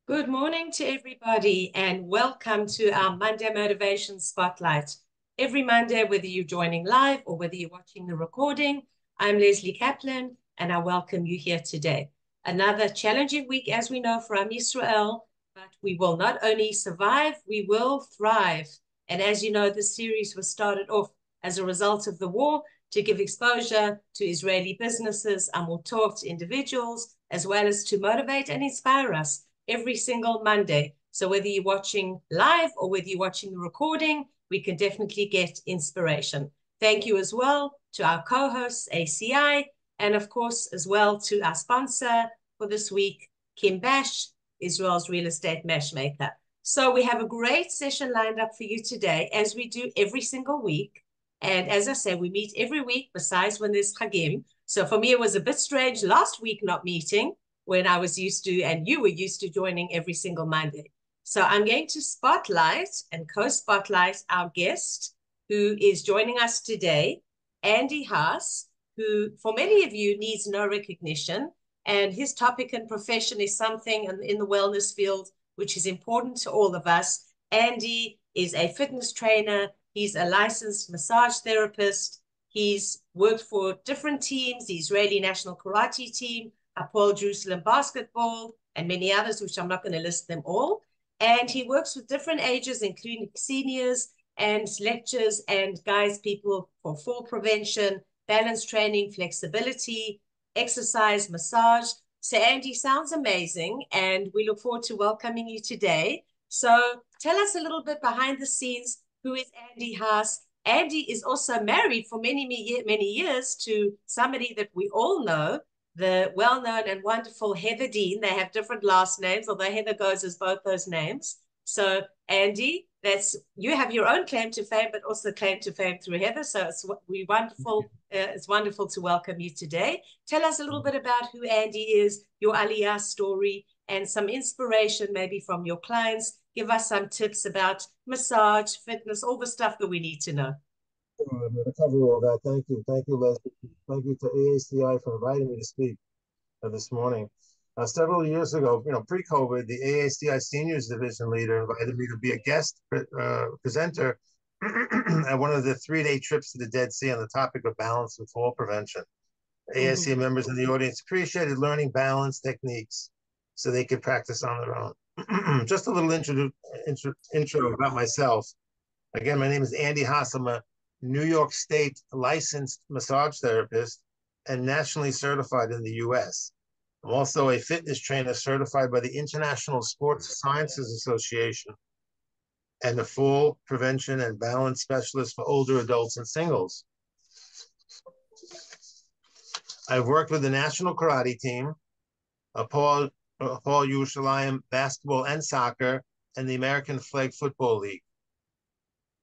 Good morning to everybody and welcome to our Monday Motivation Spotlight. Every Monday, whether you're joining live or whether you're watching the recording, I'm Lesley Kaplan and I welcome you here today. Another challenging week, as we know, from Israel, but we will not only survive, we will thrive. And as you know, this series was started off as a result of the war to give exposure to Israeli businesses and we'll talk to individuals as well as to motivate and inspire us every single Monday. So whether you're watching live or whether you're watching the recording, we can definitely get inspiration. Thank you as well to our co-hosts, ACI, and of course, as well to our sponsor for this week, Kim Bash, Israel's real estate matchmaker. So we have a great session lined up for you today, as we do every single week. And as I say, we meet every week besides when there's Chagim. So for me, it was a bit strange last week not meeting, when I was used to, and you were used to joining every single Monday. So I'm going to spotlight and co-spotlight our guest who is joining us today, Andy Haas, who for many of you needs no recognition. And his topic and profession is something in the wellness field, which is important to all of us. Andy is a fitness trainer. He's a licensed massage therapist. He's worked for different teams, the Israeli national karate team, Hapoel Jerusalem basketball, and many others, which I'm not going to list them all. And he works with different ages, including seniors, and lectures and guides people for fall prevention, balance training, flexibility, exercise, massage. So Andy, sounds amazing, and we look forward to welcoming you today. So tell us a little bit behind the scenes. Who is Andy Haas? Andy is also married for many years to somebody that we all know, the well-known and wonderful Heather Dean. They have different last names, although Heather goes as both those names. So Andy, you have your own claim to fame, but also claim to fame through Heather. So it's wonderful to welcome you today. Tell us a little bit about who Andy is, your Aliyah story, and some inspiration maybe from your clients. Give us some tips about massage, fitness, all the stuff that we need to know. I'm going to cover all that. Thank you. Thank you, Leslie. Thank you to AACI for inviting me to speak this morning. Several years ago, pre-COVID, the AACI Seniors Division leader invited me to be a guest presenter at one of the 3-day trips to the Dead Sea on the topic of balance and fall prevention. AACI members in the audience appreciated learning balance techniques so they could practice on their own. Just a little intro about myself. Again, my name is Andy Haas. I'm a New York State licensed massage therapist and nationally certified in the US. I'm also a fitness trainer certified by the International Sports Sciences Association and a fall prevention and balance specialist for older adults and singles. I've worked with the national karate team, Hapoel Jerusalemite basketball and soccer, and the American Flag Football League,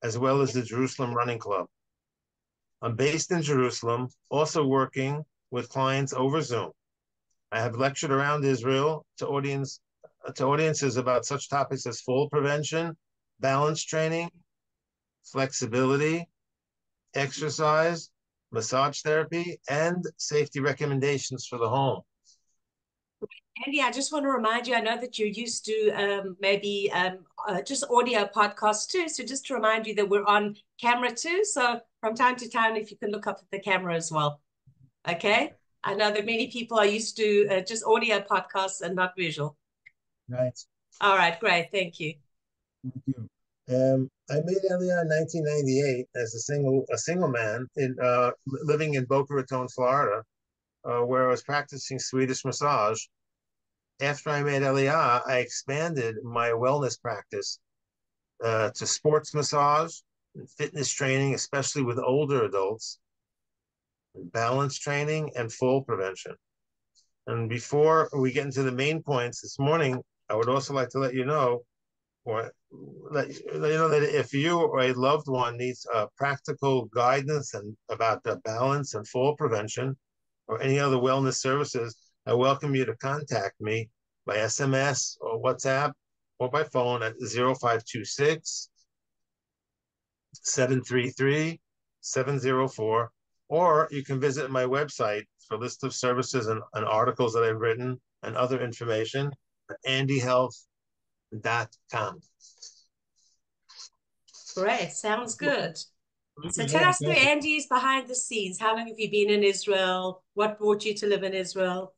as well as the Jerusalem Running Club. I'm based in Jerusalem, also working with clients over Zoom. I have lectured around Israel to audiences about such topics as fall prevention, balance training, flexibility, exercise, massage therapy, and safety recommendations for the home. Andy, I just want to remind you, I know that you're used to maybe just audio podcasts too. So just to remind you that we're on camera too. So from time to time, if you can look up at the camera as well. Okay. I know that many people are used to just audio podcasts and not visual. Right. All right, great. Thank you. Thank you. I made Aliyah in 1998 as a single man living in Boca Raton, Florida, where I was practicing Swedish massage. After I made Aliyah, I expanded my wellness practice to sports massage and fitness training, especially with older adults, balance training, and fall prevention. And before we get into the main points this morning, I would also like to let you know, or let you know that if you or a loved one needs practical guidance and about the balance and fall prevention or any other wellness services, I welcome you to contact me by SMS or WhatsApp or by phone at 0526 733 704, or you can visit my website for a list of services and articles that I've written and other information at Great, sounds good. So tell Yeah, us the Andes behind the scenes. How long have you been in Israel? What brought you to live in Israel?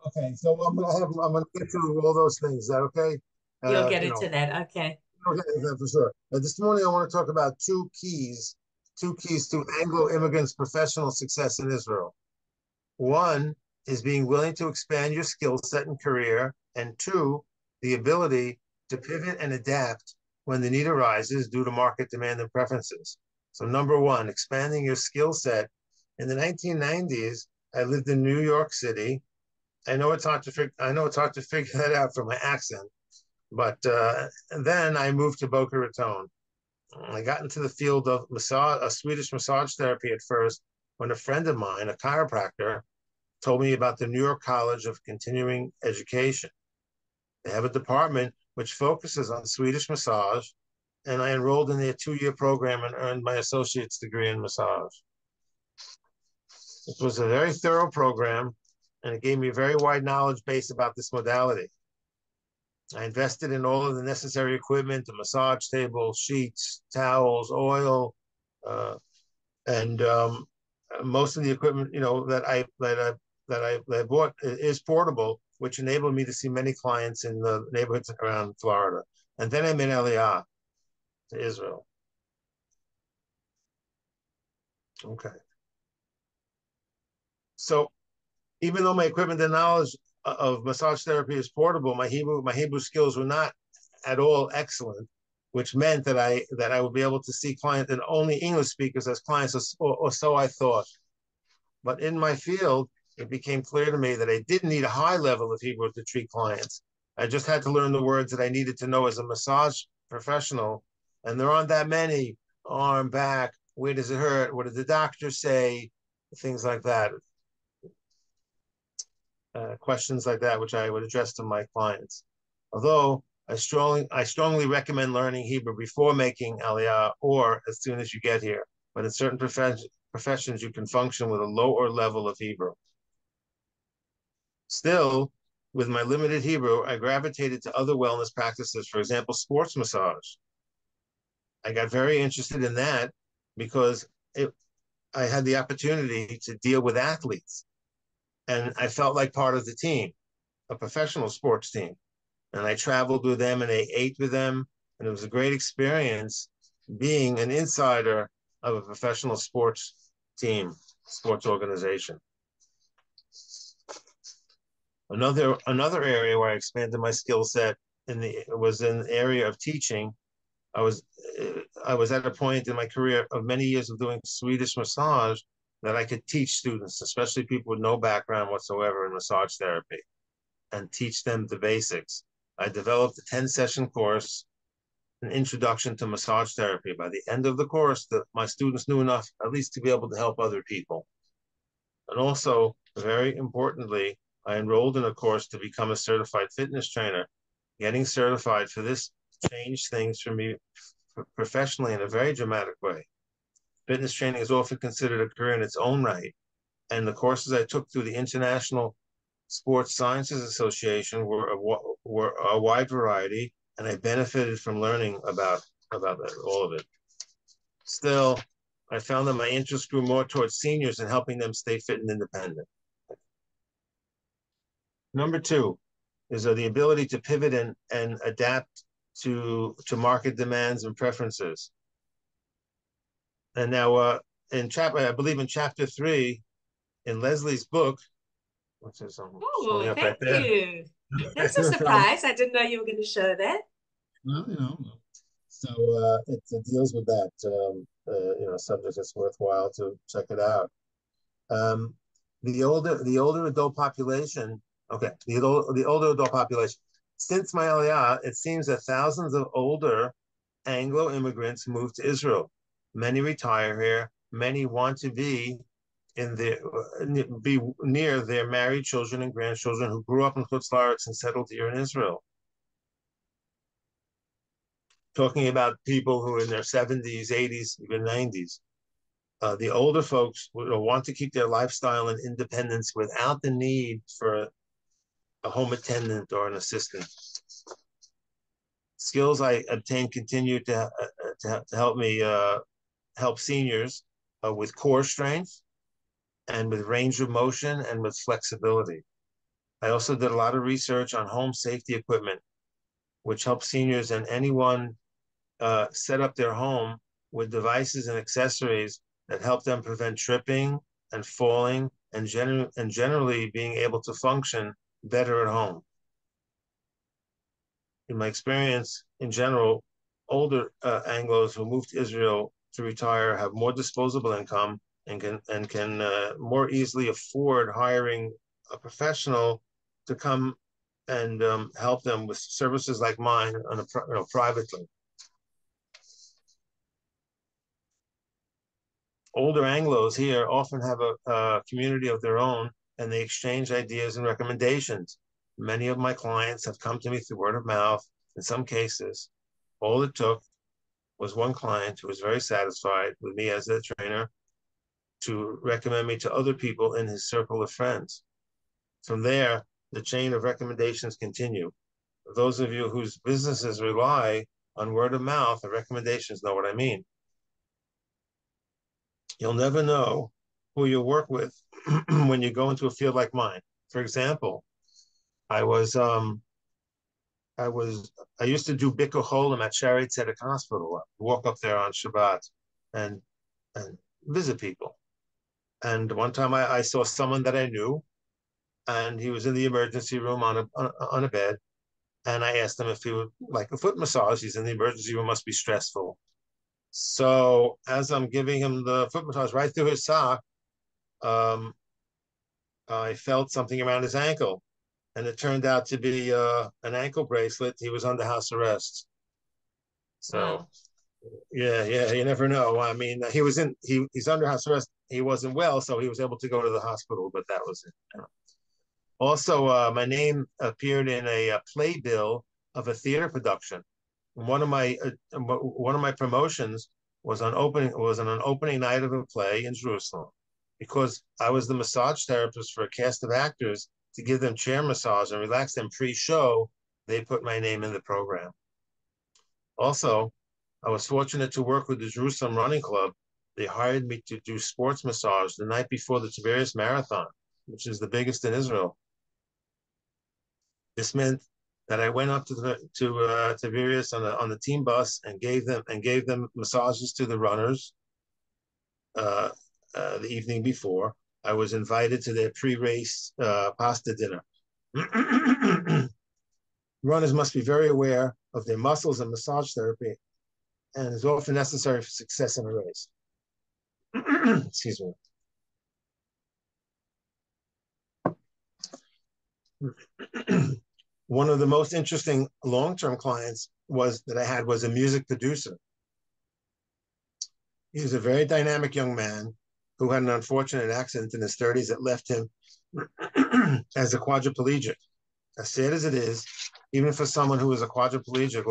okay, so I'm gonna get through all those things. Is that okay? You'll get You know, into that. Okay. okay, for sure. This morning I want to talk about two keys to Anglo immigrants' professional success in Israel. One is being willing to expand your skill set and career, and two, the ability to pivot and adapt when the need arises due to market demand and preferences. So number one, expanding your skill set. In the 1990s, I lived in New York City. I know it's hard to figure that out from my accent, but then I moved to Boca Raton. I got into the field of Swedish massage therapy at first when a friend of mine, a chiropractor, told me about the New York College of Continuing Education. They have a department which focuses on Swedish massage, and I enrolled in their 2-year program and earned my associate's degree in massage. It was a very thorough program, and it gave me a very wide knowledge base about this modality. I invested in all of the necessary equipment, the massage table, sheets, towels, oil, and most of the equipment, that I bought is portable, which enabled me to see many clients in the neighborhoods around Florida. And then I made Aliyah to Israel. Okay. So even though my equipment and knowledge of massage therapy is portable, my Hebrew skills were not at all excellent, which meant that I would be able to see clients and only English speakers as clients, or so I thought. But in my field, it became clear to me that I didn't need a high level of Hebrew to treat clients. I just had to learn the words that I needed to know as a massage professional. And there aren't that many: arm, back, where does it hurt? What did the doctor say? Things like that. Questions like that, which I would address to my clients. Although I strongly recommend learning Hebrew before making Aliyah or as soon as you get here. But in certain professions, you can function with a lower level of Hebrew. Still, with my limited Hebrew, I gravitated to other wellness practices, for example, sports massage. I got very interested in that because I had the opportunity to deal with athletes, and I felt like part of the team, a professional sports team. And I traveled with them and I ate with them, and it was a great experience being an insider of a professional sports team, sports organization. Another area where I expanded my skill set was in the area of teaching. I was at a point in my career of many years of doing Swedish massage that I could teach students, especially people with no background whatsoever in massage therapy, and teach them the basics. I developed a 10-session course, an introduction to massage therapy. By the end of the course, my students knew enough at least to be able to help other people. And also, very importantly, I enrolled in a course to become a certified fitness trainer. Getting certified for this changed things for me professionally in a very dramatic way. Fitness training is often considered a career in its own right, and the courses I took through the International Sports Sciences Association were a wide variety, and I benefited from learning about all of it. Still, I found that my interest grew more towards seniors and helping them stay fit and independent. Number two is the ability to pivot and adapt to market demands and preferences. And now, I believe in chapter 3 in Lesley's book, which is showing Oh, up right thank there. you. That's a No problem. surprise. I didn't know you were going to show that. Well, so it deals with that subject. It's worthwhile to check it out. Um, the older adult population. Okay, the older adult population. Since my Aliyah, it seems that thousands of older Anglo immigrants moved to Israel. Many retire here. Many want to be be near their married children and grandchildren who grew up in Chutz La'aretz and settled here in Israel. Talking about people who are in their 70s, 80s, even 90s. The older folks want to keep their lifestyle and independence without the need for a home attendant or an assistant. Skills I obtained continue to help me help seniors with core strength and with range of motion and with flexibility. I also did a lot of research on home safety equipment, which helps seniors and anyone set up their home with devices and accessories that help them prevent tripping and falling and generally being able to function better at home. In my experience, in general, older Anglos who move to Israel to retire have more disposable income and can more easily afford hiring a professional to come and help them with services like mine privately. Older Anglos here often have a community of their own, and they exchange ideas and recommendations. Many of my clients have come to me through word of mouth. In some cases, all it took was one client who was very satisfied with me as their trainer to recommend me to other people in his circle of friends. From there, the chain of recommendations continue. For those of you whose businesses rely on word of mouth, the recommendations know what I mean. You'll never know who you'll work with when you go into a field like mine. For example, I used to do Bikur Cholim at Shaarei Tzedek Hospital. Walk up there on Shabbat and visit people. And one time I saw someone that I knew, and he was in the emergency room on a bed. And I asked him if he would like a foot massage. He's in the emergency room, must be stressful. So as I'm giving him the foot massage right through his sock, I felt something around his ankle, and it turned out to be an ankle bracelet. He was under house arrest. So, wow. yeah, you never know. I mean, he's under house arrest. He wasn't well, so he was able to go to the hospital, but that was it. Also, my name appeared in a playbill of a theater production. One of my promotions was on an opening night of a play in Jerusalem, because I was the massage therapist for a cast of actors to give them chair massage and relax them pre-show. They put my name in the program. Also, I was fortunate to work with the Jerusalem Running Club. They hired me to do sports massage the night before the Tiberias Marathon, which is the biggest in Israel. This meant that I went up to Tiberias on the team bus and gave them massages to the runners the evening before. I was invited to their pre-race pasta dinner. Runners must be very aware of their muscles and massage therapy, and is often necessary for success in a race. Excuse me. One of the most interesting long-term clients that I had was a music producer. He was a very dynamic young man who had an unfortunate accident in his 30s that left him as a quadriplegic. As sad as it is, even for someone who is a quadriplegic,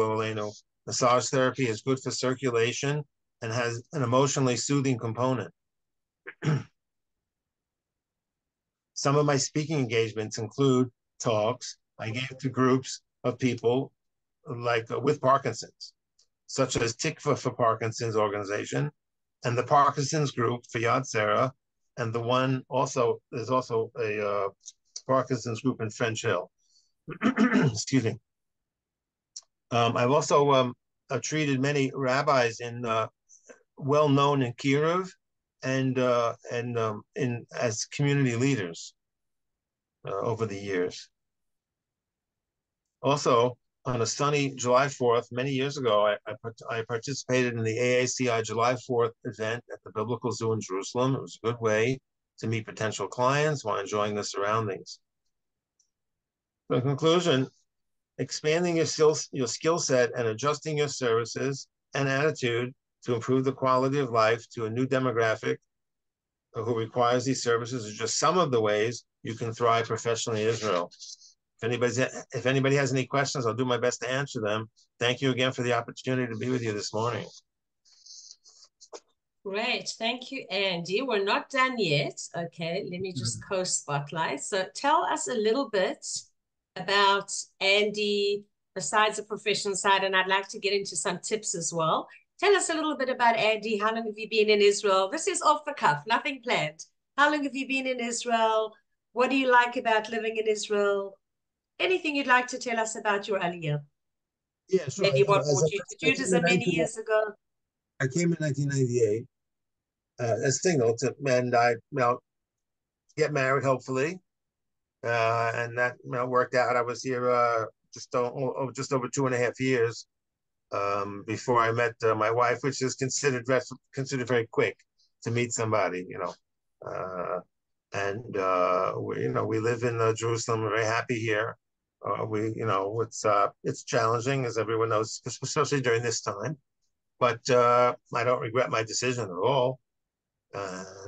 massage therapy is good for circulation and has an emotionally soothing component. Some of my speaking engagements include talks I gave to groups of people like with Parkinson's, such as Tikva for Parkinson's organization and the Parkinson's group for Yad Sarah, and there's also a Parkinson's group in French Hill. Excuse me. I've also treated many rabbis well-known in Kiev and as community leaders over the years. Also, on a sunny July 4th, many years ago, I participated in the AACI July 4th event at the Biblical Zoo in Jerusalem. It was a good way to meet potential clients while enjoying the surroundings. In conclusion, expanding your skill set and adjusting your services and attitude to improve the quality of life to a new demographic who requires these services is just some of the ways you can thrive professionally in Israel. If anybody has any questions, I'll do my best to answer them. Thank you again for the opportunity to be with you this morning. Great. Thank you, Andy. We're not done yet. Okay, let me just co-spotlight. So tell us a little bit about Andy, besides the professional side, and I'd like to get into some tips as well. Tell us a little bit about Andy. How long have you been in Israel? This is off the cuff, nothing planned. How long have you been in Israel? What do you like about living in Israel? Anything you'd like to tell us about your Aliyah? Yeah, sure. Maybe what As brought you to I came in Judaism many years ago? I came in 1998 as single, and I get married hopefully, and that worked out. I was here just over 2.5 years before I met my wife, which is considered very quick to meet somebody, and we live in Jerusalem. We're very happy here. It's challenging, as everyone knows, especially during this time. But I don't regret my decision at all.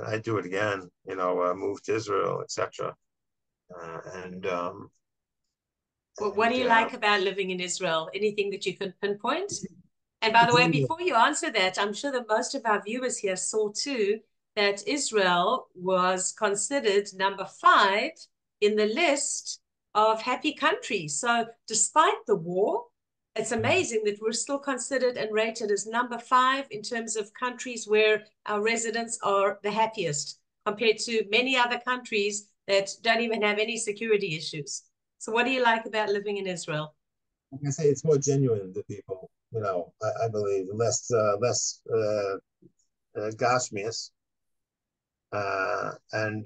I'd do it again. Move to Israel, etc. And What do you like about living in Israel? Anything that you can pinpoint? And by the way, before you answer that, I'm sure that most of our viewers here saw too that Israel was considered number 5 in the list of happy countries. So despite the war, it's amazing that we're still considered and rated as number 5 in terms of countries where our residents are the happiest compared to many other countries that don't even have any security issues. So what do you like about living in Israel? Like I say, it's more genuine to people. I believe less gashmias, and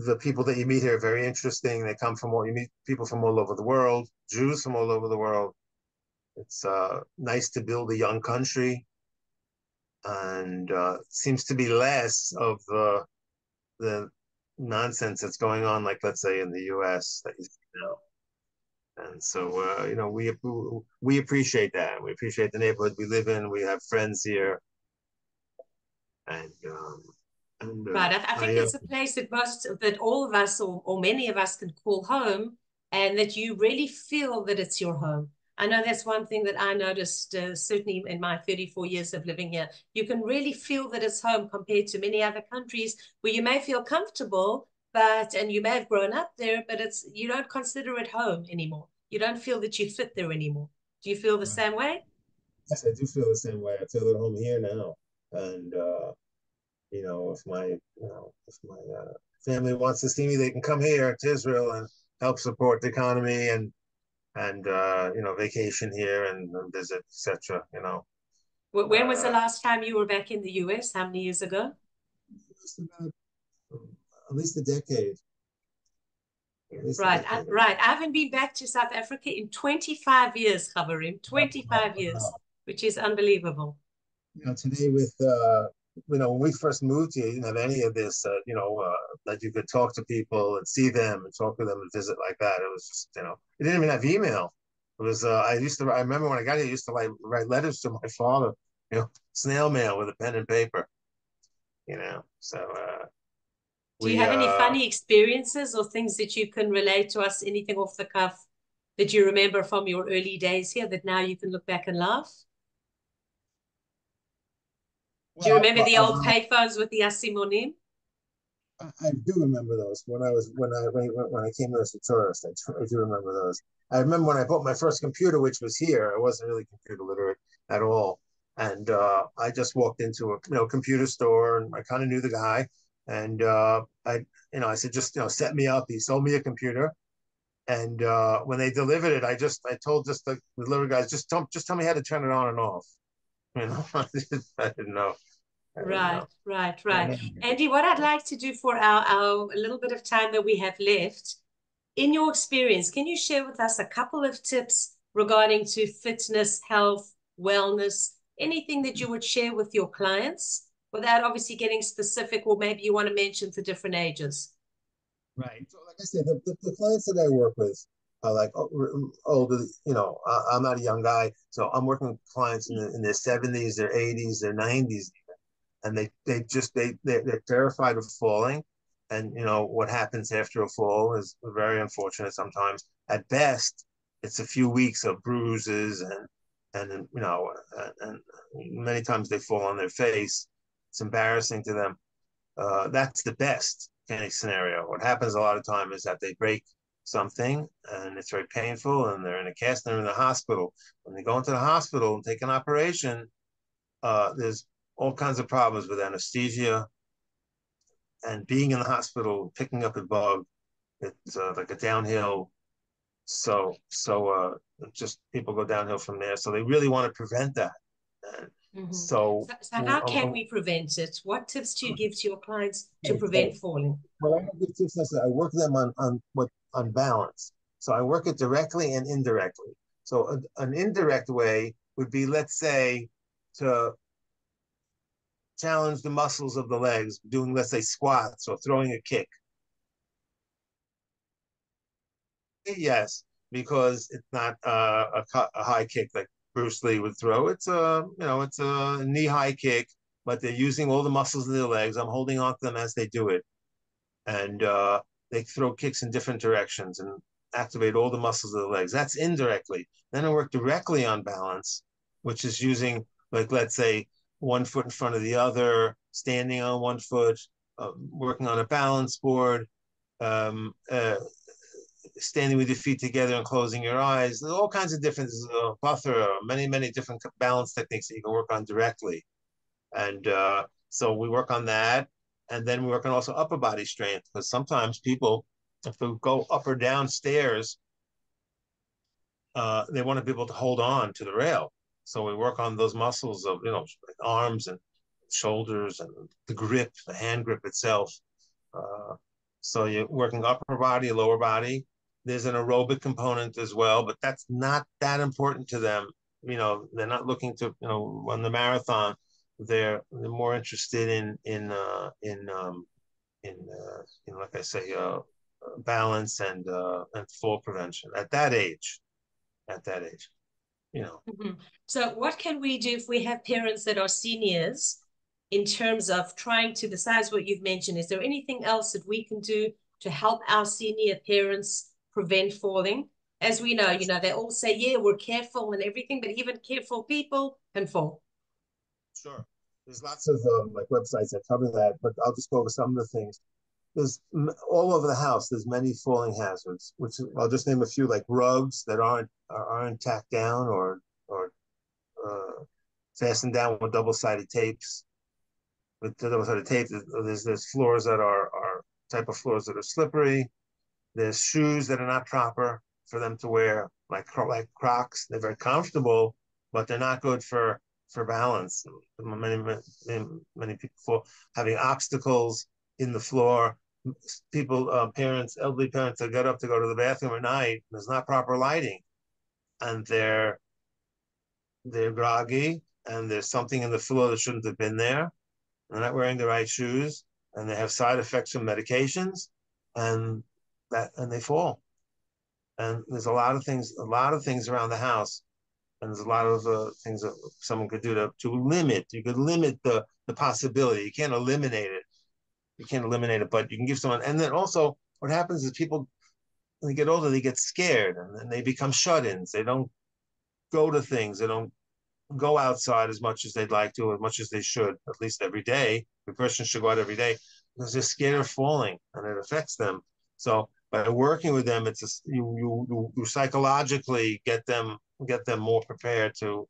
the people that you meet here are very interesting. You meet people from all over the world, Jews from all over the world. It's nice to build a young country, and seems to be less of the nonsense that's going on, like let's say in the U.S. that you see now. And so, we appreciate that. We appreciate the neighborhood we live in. We have friends here, and Right. I think it's a place that all of us or many of us can call home, and that you really feel that it's your home. I know that's one thing that I noticed, certainly in my 34 years of living here. You can really feel that it's home compared to many other countries where you may feel comfortable, and you may have grown up there, but you don't consider it home anymore. You don't feel that you fit there anymore. Do you feel the same way? Yes, I do feel the same way. I feel at home here now, and if my family wants to see me, they can come here to Israel and help support the economy and vacation here and visit, etc. When was the last time you were back in the US? How many years ago? Just about at least a decade. Right. I haven't been back to South Africa in 25 years, Khavarim. 25 years, which is unbelievable. Today when we first moved here, you didn't have any of this, that you could talk to people and see them and talk to them and visit like that. It was just, it didn't even have email. It was, I remember when I got here, I used to write letters to my father, snail mail with a pen and paper, so, do you have any funny experiences or things that you can relate to us, anything off the cuff that you remember from your early days here that now you can look back and laugh? Do you remember the old payphones with the asimonim? I do remember those when I came here as a tourist. I do remember those. I remember when I bought my first computer, which was here. I wasn't really computer literate at all, and I just walked into a computer store, and I kind of knew the guy, and I said, just set me up. He sold me a computer, and when they delivered it, I told the delivery guys, just tell me how to turn it on and off. I didn't know. Right. Andy, what I'd like to do for our little bit of time that we have left, in your experience, can you share with us a couple of tips regarding to fitness, health, wellness, anything that you would share with your clients without obviously getting specific, or maybe you want to mention for different ages? Right. So like I said, the clients that I work with are like older, I'm not a young guy, so I'm working with clients in their 70s, their 80s, their 90s, and they're terrified of falling, and what happens after a fall is very unfortunate sometimes. At best, it's a few weeks of bruises and many times they fall on their face. It's embarrassing to them. That's the best case scenario. What happens a lot of time is that they break something, and it's very painful, and they're in a cast, and they're in the hospital. When they go into the hospital and take an operation, there's all kinds of problems with anesthesia and being in the hospital, picking up a bug. It's like a downhill. Just people go downhill from there. So they really want to prevent that. And Mm-hmm. so, So how can we prevent it? What tips do you give to your clients to prevent falling? well, I don't give tips necessarily. I work them on balance. So I work it directly and indirectly. So an indirect way would be, let's say, to challenge the muscles of the legs, doing, let's say, squats or throwing a kick. Yes, because it's not a high kick like Bruce Lee would throw. It's a knee high kick, but they're using all the muscles of their legs. I'm holding on to them as they do it, and they throw kicks in different directions and activate all the muscles of the legs. That's indirectly. Then I work directly on balance, which is using, like, let's say, one foot in front of the other, standing on one foot, working on a balance board, um, uh, standing with your feet together and closing your eyes. There's all kinds of different buffer, many different balance techniques that you can work on directly. And so we work on that. And then we work on also upper body strength, because sometimes people, if they go up or down stairs, they want to be able to hold on to the rail. So we work on those muscles of, like arms and shoulders and the grip, the hand grip itself. Uh, so you're working upper body, lower body. There's an aerobic component as well, but that's not that important to them. They're not looking to, run the marathon. They're more interested like I say, balance and fall prevention at that age. At that age, Mm-hmm. So what can we do if we have parents that are seniors in terms of trying to, besides what you've mentioned, is there anything else that we can do to help our senior parents prevent falling? As we know, they all say, yeah, we're careful and everything, but even careful people can fall. Sure. There's lots of like websites that cover that, but I'll just go over some of the things. There's all over the house. There's many falling hazards, which I'll just name a few, like rugs that aren't tacked down or fastened down with double-sided tapes. With the double-sided tape, there's floors that are type of floors that are slippery. There's shoes that are not proper for them to wear, like Crocs. They're very comfortable, but they're not good for balance. Many people fall, having obstacles in the floor. Parents, elderly parents that get up to go to the bathroom at night, there's not proper lighting, and they're groggy, and there's something in the floor that shouldn't have been there. They're not wearing the right shoes, and they have side effects from medications, and they fall. And there's a lot of things around the house, and there's a lot of things that someone could do to limit. You could limit the possibility. You can't eliminate it. But you can give someone. And then also, what happens is people, when they get older, they get scared, and then they become shut-ins. They don't go to things. They don't go outside as much as they'd like to, as much as they should, at least every day. The person should go out every day because they're scared of falling, and it affects them. So by working with them, you psychologically get them more prepared to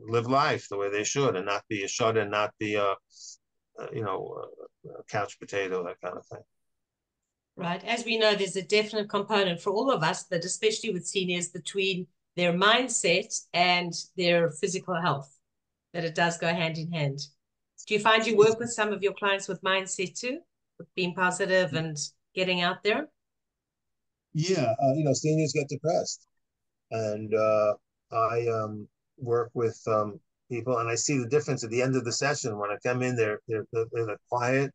live life the way they should, and not be a shut in, not be a couch potato, that kind of thing. Right. As we know, there's a definite component for all of us, that especially with seniors, between their mindset and their physical health, that it does go hand in hand. Do you find you work with some of your clients with mindset too, with being positive and getting out there? Yeah, seniors get depressed, and I work with people, and I see the difference at the end of the session. When I come in, they're quiet,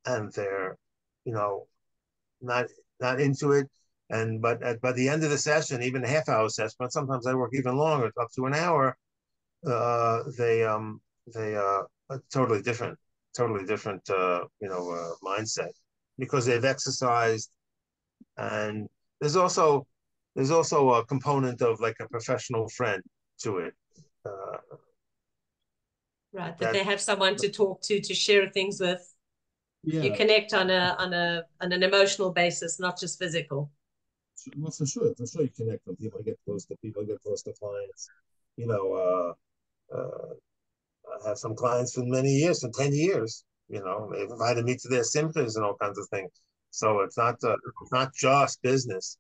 and they're, you know, not not into it. But by the end of the session, even a half-hour session, but sometimes I work even longer, up to an hour. They a totally different mindset, because they've exercised. And there's also a component of like a professional friend to it. Right. That That they have someone to talk to share things with. You Yeah, connect on an emotional basis, not just physical. well, for sure, you connect with people, get close to people, get close to clients. You know, I have some clients for many years, for 10 years. You know, they've invited me to their symphonies and all kinds of things. So it's not just business.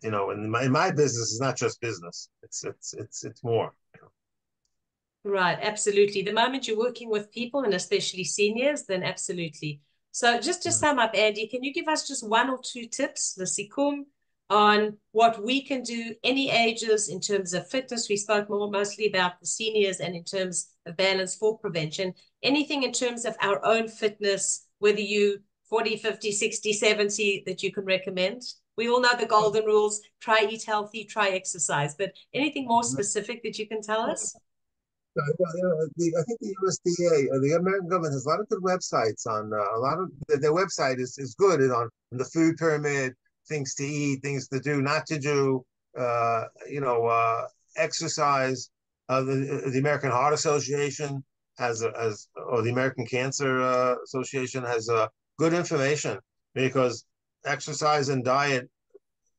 You know, in my business, it's not just business. It's more. Right, absolutely. The moment you're working with people and especially seniors, then absolutely. So just to sum up, Andy, can you give us just one or two tips, the sikum, on what we can do, any ages in terms of fitness? We spoke mostly about the seniors and in terms of balance for prevention. Anything in terms of our own fitness, whether you 40, 50, 60, 70, that you can recommend? We all know the golden rules, try eat healthy, try exercise, but anything more specific that you can tell us? Well, you know, I think the USDA, the American government, has a lot of good websites on a lot of their website is good on the food pyramid, things to eat, things to do, not to do, you know, exercise. The American Heart Association or the American Cancer Association has good information because exercise and diet,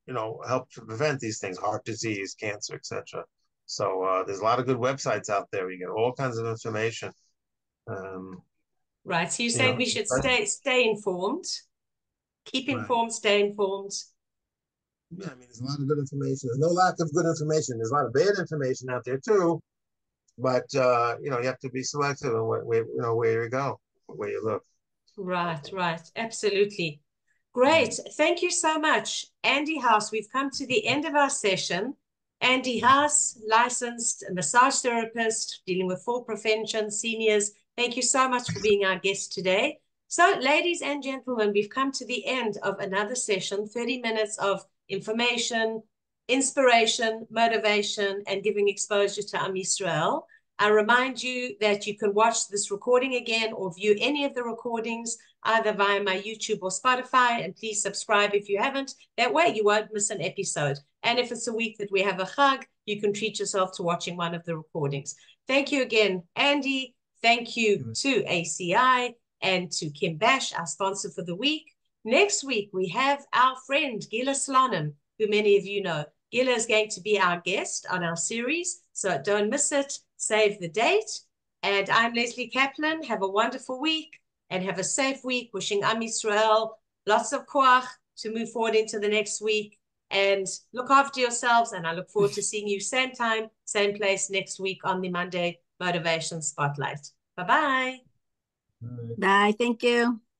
you know, help to prevent these things, heart disease, cancer, etc. So there's a lot of good websites out there. You get all kinds of information. Right. So you're You saying know, we should stay informed, keep right. informed, stay informed. Yeah, I mean, there's a lot of good information. There's no lack of good information. There's a lot of bad information out there too. But you know, you have to be selective in where you go, where you look. Right, right. Absolutely. Great. Thank you so much, Andy Haas. We've come to the end of our session. Andy Haas, licensed massage therapist, dealing with fall prevention, seniors. Thank you so much for being our guest today. So, ladies and gentlemen, we've come to the end of another session, 30 minutes of information, inspiration, motivation, and giving exposure to Am Yisrael. I remind you that you can watch this recording again or view any of the recordings either via my YouTube or Spotify. And please subscribe if you haven't. That way you won't miss an episode. And if it's a week that we have a chag, you can treat yourself to watching one of the recordings. Thank you again, Andy. Thank you to ACI and to Kim Bash, our sponsor for the week. Next week, we have our friend Gila Slonim, who many of you know. Gila is going to be our guest on our series, so don't miss it. Save the date. And I'm Lesley Kaplan. Have a wonderful week and have a safe week. Wishing Am Yisrael lots of koach to move forward into the next week. And look after yourselves. And I look forward to seeing you same time, same place next week on the Monday Motivation Spotlight. Bye-bye. Bye. Thank you.